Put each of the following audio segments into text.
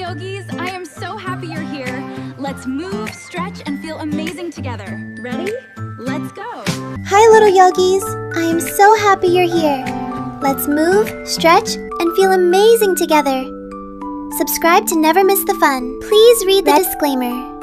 yogis, I am so happy you're here. Let's move, stretch, and feel amazing together. Ready? Let's go. Hi little yogis, I am so happy you're here. Let's move, stretch, and feel amazing together. Subscribe to never miss the fun. Please read the disclaimer.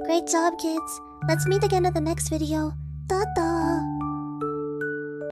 Great job, kids. Let's meet again in the next video. Ta-ta!